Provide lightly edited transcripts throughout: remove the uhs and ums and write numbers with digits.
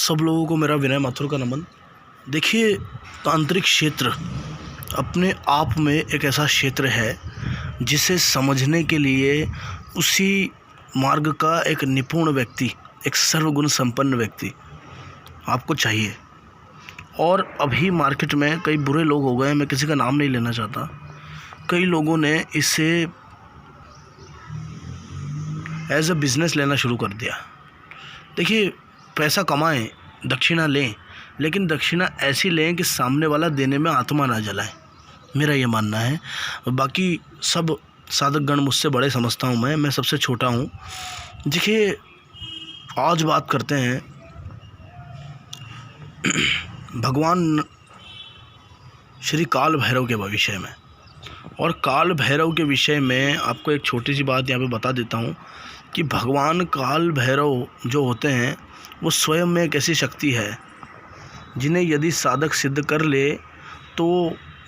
सब लोगों को मेरा विनय माथुर का नमन। देखिए, तांत्रिक क्षेत्र अपने आप में एक ऐसा क्षेत्र है जिसे समझने के लिए उसी मार्ग का एक निपुण व्यक्ति, एक सर्वगुण संपन्न व्यक्ति आपको चाहिए। और अभी मार्केट में कई बुरे लोग हो गए, मैं किसी का नाम नहीं लेना चाहता, कई लोगों ने इसे एज अ बिज़नेस लेना शुरू कर दिया। देखिए, पैसा कमाएं, दक्षिणा लें, लेकिन दक्षिणा ऐसी लें कि सामने वाला देने में आत्मा ना जलाए, मेरा ये मानना है। बाकी सब साधक गण मुझसे बड़े समझता हूँ, मैं सबसे छोटा हूँ। देखिए, आज बात करते हैं भगवान श्री काल भैरव के विषय में। और काल भैरव के विषय में आपको एक छोटी सी बात यहाँ पे बता देता हूँ कि भगवान काल भैरव जो होते हैं वो स्वयं में एक ऐसी शक्ति है जिन्हें यदि साधक सिद्ध कर ले तो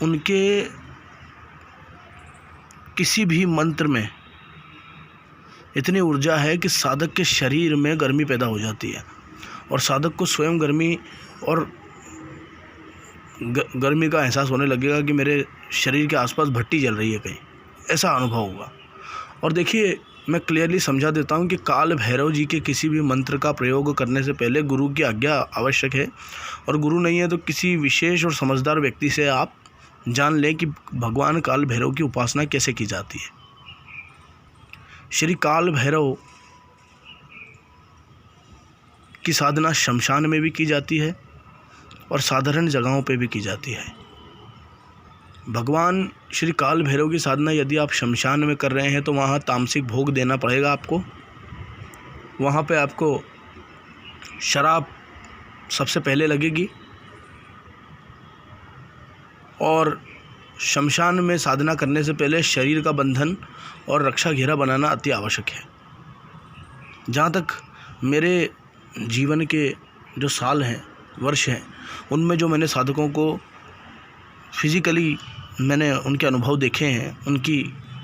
उनके किसी भी मंत्र में इतनी ऊर्जा है कि साधक के शरीर में गर्मी पैदा हो जाती है और साधक को स्वयं गर्मी और गर्मी का एहसास होने लगेगा कि मेरे शरीर के आसपास भट्टी जल रही है कहीं, ऐसा अनुभव होगा। और देखिए, मैं क्लियरली समझा देता हूँ कि काल भैरव जी के किसी भी मंत्र का प्रयोग करने से पहले गुरु की आज्ञा आवश्यक है। और गुरु नहीं है तो किसी विशेष और समझदार व्यक्ति से आप जान लें कि भगवान काल भैरव की उपासना कैसे की जाती है। श्री काल भैरव की साधना शमशान में भी की जाती है और साधारण जगहों पे भी की जाती है। भगवान श्री काल भैरव की साधना यदि आप शमशान में कर रहे हैं तो वहाँ तामसिक भोग देना पड़ेगा आपको। वहाँ पे आपको शराब सबसे पहले लगेगी और शमशान में साधना करने से पहले शरीर का बंधन और रक्षा घेरा बनाना अति आवश्यक है। जहाँ तक मेरे जीवन के जो साल हैं, वर्ष हैं, उनमें जो मैंने साधकों को फिज़िकली मैंने उनके अनुभव देखे हैं, उनकी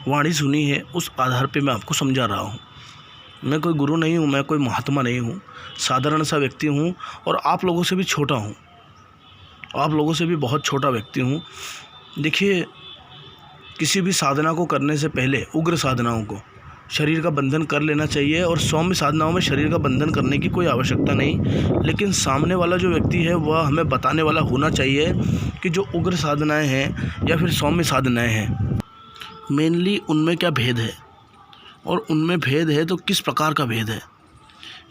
वाणी सुनी है, उस आधार पे मैं आपको समझा रहा हूँ। मैं कोई गुरु नहीं हूँ, मैं कोई महात्मा नहीं हूँ, साधारण सा व्यक्ति हूँ और आप लोगों से भी छोटा हूँ, आप लोगों से भी बहुत छोटा व्यक्ति हूँ। देखिए, किसी भी साधना को करने से पहले उग्र साधनाओं को शरीर का बंधन कर लेना चाहिए और सौम्य साधनाओं में शरीर का बंधन करने की कोई आवश्यकता नहीं। लेकिन सामने वाला जो व्यक्ति है वह हमें बताने वाला होना चाहिए कि जो उग्र साधनाएं हैं या फिर सौम्य साधनाएं हैं, मेनली उनमें क्या भेद है और उनमें भेद है तो किस प्रकार का भेद है,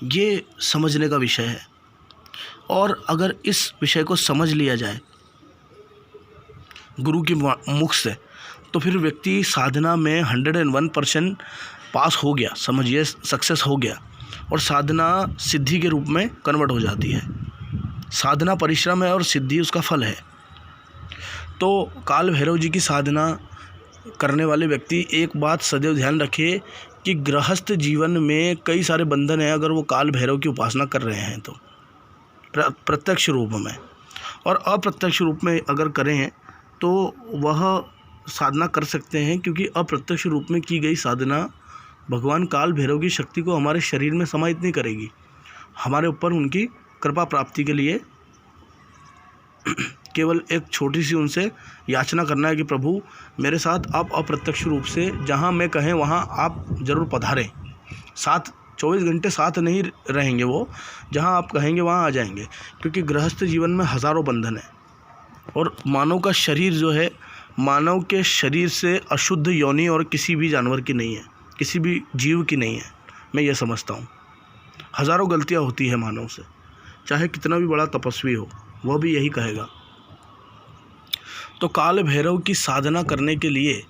ये समझने का विषय है। और अगर इस विषय को समझ लिया जाए गुरु के मुख से तो फिर व्यक्ति साधना में 101% पास हो गया, समझिए सक्सेस हो गया और साधना सिद्धि के रूप में कन्वर्ट हो जाती है। साधना परिश्रम है और सिद्धि उसका फल है। तो काल भैरव जी की साधना करने वाले व्यक्ति एक बात सदैव ध्यान रखे कि गृहस्थ जीवन में कई सारे बंधन हैं अगर वो काल भैरव की उपासना कर रहे हैं तो प्रत्यक्ष रूप में, और अप्रत्यक्ष रूप में अगर करें तो वह साधना कर सकते हैं, क्योंकि अप्रत्यक्ष रूप में की गई साधना भगवान काल भैरव की शक्ति को हमारे शरीर में समाहित नहीं करेगी। हमारे ऊपर उनकी कृपा प्राप्ति के लिए केवल एक छोटी सी उनसे याचना करना है कि प्रभु मेरे साथ आप अप्रत्यक्ष रूप से जहाँ मैं कहें वहाँ आप ज़रूर पधारें। 24 घंटे साथ नहीं रहेंगे वो, जहाँ आप कहेंगे वहाँ आ जाएंगे, क्योंकि गृहस्थ जीवन में हज़ारों बंधन है और मानव का शरीर जो है, मानव के शरीर से अशुद्ध योनि और किसी भी जानवर की नहीं है, किसी भी जीव की नहीं है। मैं ये समझता हूँ हज़ारों गलतियाँ होती है मानव से, चाहे कितना भी बड़ा तपस्वी हो वह भी यही कहेगा। तो काल भैरव की साधना करने के लिए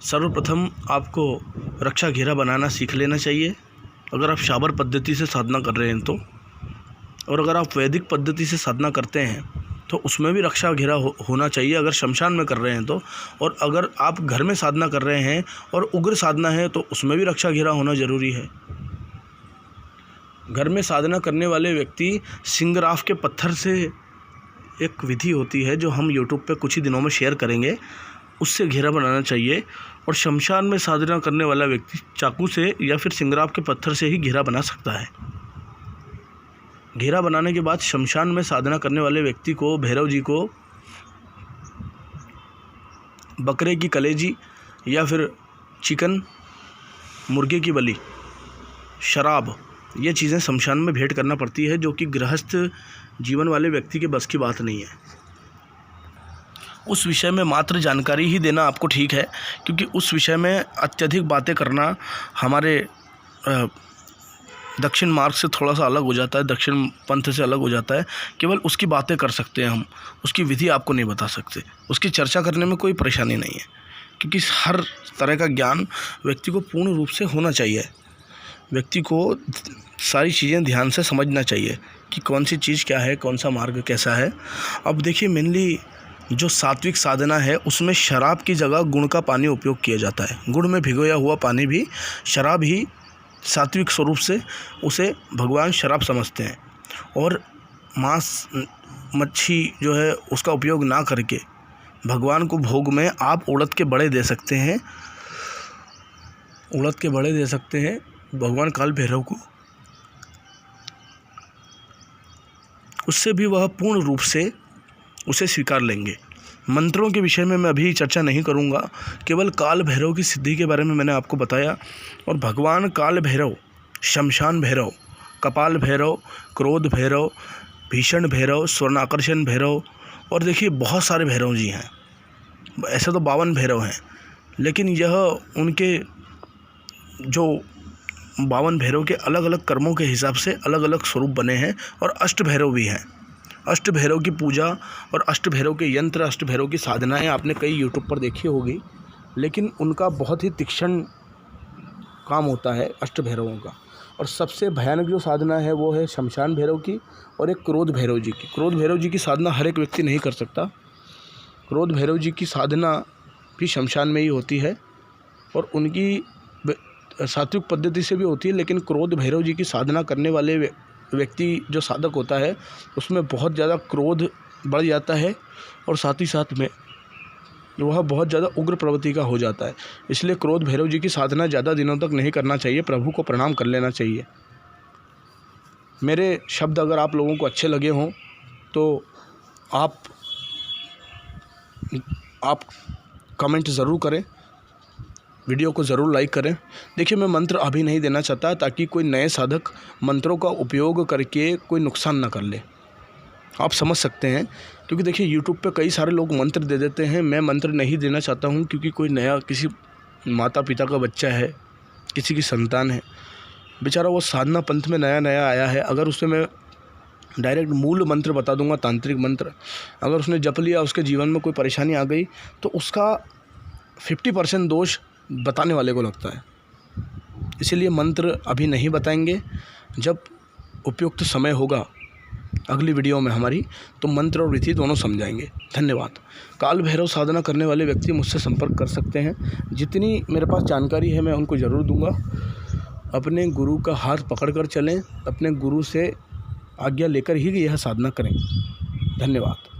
सर्वप्रथम आपको रक्षा घेरा बनाना सीख लेना चाहिए अगर आप शाबर पद्धति से साधना कर रहे हैं तो। और अगर आप वैदिक पद्धति से साधना करते हैं तो उसमें भी रक्षा घेरा होना चाहिए अगर शमशान में कर रहे हैं तो। और अगर आप घर में साधना कर रहे हैं और उग्र साधना है तो उसमें भी रक्षा घेरा होना ज़रूरी है। घर में साधना करने वाले व्यक्ति सिंगराफ के पत्थर से, एक विधि होती है जो हम यूट्यूब पे कुछ ही दिनों में शेयर करेंगे, उससे घेरा बनाना चाहिए। और शमशान में साधना करने वाला व्यक्ति चाकू से या फिर सिंगराफ के पत्थर से ही घेरा बना सकता है। घेरा बनाने के बाद शमशान में साधना करने वाले व्यक्ति को, भैरव जी को, बकरे की कलेजी या फिर चिकन, मुर्गे की बलि, शराब, ये चीज़ें शमशान में भेंट करना पड़ती है, जो कि गृहस्थ जीवन वाले व्यक्ति के बस की बात नहीं है। उस विषय में मात्र जानकारी ही देना आपको ठीक है, क्योंकि उस विषय में अत्यधिक बातें करना हमारे दक्षिण मार्ग से थोड़ा सा अलग हो जाता है, दक्षिण पंथ से अलग हो जाता है। केवल उसकी बातें कर सकते हैं हम, उसकी विधि आपको नहीं बता सकते। उसकी चर्चा करने में कोई परेशानी नहीं है, क्योंकि हर तरह का ज्ञान व्यक्ति को पूर्ण रूप से होना चाहिए। व्यक्ति को सारी चीज़ें ध्यान से समझना चाहिए कि कौन सी चीज़ क्या है, कौन सा मार्ग कैसा है। अब देखिए, मेनली जो सात्विक साधना है उसमें शराब की जगह गुड़ का पानी उपयोग किया जाता है। गुड़ में भिगोया हुआ पानी भी शराब ही सात्विक स्वरूप से उसे भगवान शराब समझते हैं। और मांस, मच्छी जो है उसका उपयोग ना करके भगवान को भोग में आप उड़द के बड़े दे सकते हैं, उड़द के बड़े दे सकते हैं भगवान काल भैरव को। उससे भी वह पूर्ण रूप से उसे स्वीकार लेंगे। मंत्रों के विषय में मैं अभी चर्चा नहीं करूंगा, केवल काल भैरव की सिद्धि के बारे में मैंने आपको बताया। और भगवान काल भैरव, शमशान भैरव, कपाल भैरव, क्रोध भैरव, भीषण भैरव, स्वर्णाकर्षण भैरव, और देखिए बहुत सारे भैरव जी हैं। ऐसे तो 52 भैरव हैं, लेकिन यह उनके जो 52 भैरव के अलग अलग कर्मों के हिसाब से अलग अलग स्वरूप बने हैं। और अष्ट भैरव भी हैं। अष्ट भैरव की पूजा और अष्ट भैरव के यंत्र, अष्ट भैरव की साधनाएं आपने कई यूट्यूब पर देखी होगी, लेकिन उनका बहुत ही तीक्ष्ण काम होता है अष्ट भैरवों का। और सबसे भयानक जो साधना है वो है शमशान भैरव की और एक क्रोध भैरव जी की। क्रोध भैरव जी की साधना हर एक व्यक्ति नहीं कर सकता। क्रोध भैरव जी की साधना भी शमशान में ही होती है और उनकी सात्विक पद्धति से भी होती है, लेकिन क्रोध भैरव जी की साधना करने वाले व्यक्ति जो साधक होता है उसमें बहुत ज़्यादा क्रोध बढ़ जाता है और साथ ही साथ में वह बहुत ज़्यादा उग्र प्रवृत्ति का हो जाता है। इसलिए क्रोध भैरव जी की साधना ज़्यादा दिनों तक नहीं करना चाहिए, प्रभु को प्रणाम कर लेना चाहिए। मेरे शब्द अगर आप लोगों को अच्छे लगे हों तो आप कमेंट ज़रूर करें, वीडियो को ज़रूर लाइक करें। देखिए, मैं मंत्र अभी नहीं देना चाहता ताकि कोई नए साधक मंत्रों का उपयोग करके कोई नुकसान ना कर ले। आप समझ सकते हैं, क्योंकि देखिए यूट्यूब पे कई सारे लोग मंत्र दे देते हैं। मैं मंत्र नहीं देना चाहता हूँ, क्योंकि कोई नया, किसी माता पिता का बच्चा है, किसी की संतान है, बेचारा वो साधना पंथ में नया नया आया है। अगर उसे मैं डायरेक्ट मूल मंत्र बता दूंगा, तांत्रिक मंत्र, अगर उसने जप लिया, उसके जीवन में कोई परेशानी आ गई, तो उसका 50% दोष बताने वाले को लगता है। इसीलिए मंत्र अभी नहीं बताएंगे। जब उपयुक्त समय होगा अगली वीडियो में हमारी, तो मंत्र और विधि दोनों समझाएंगे। धन्यवाद। काल भैरव साधना करने वाले व्यक्ति मुझसे संपर्क कर सकते हैं। जितनी मेरे पास जानकारी है मैं उनको ज़रूर दूंगा। अपने गुरु का हाथ पकड़कर चलें, अपने गुरु से आज्ञा लेकर ही यह साधना करें। धन्यवाद।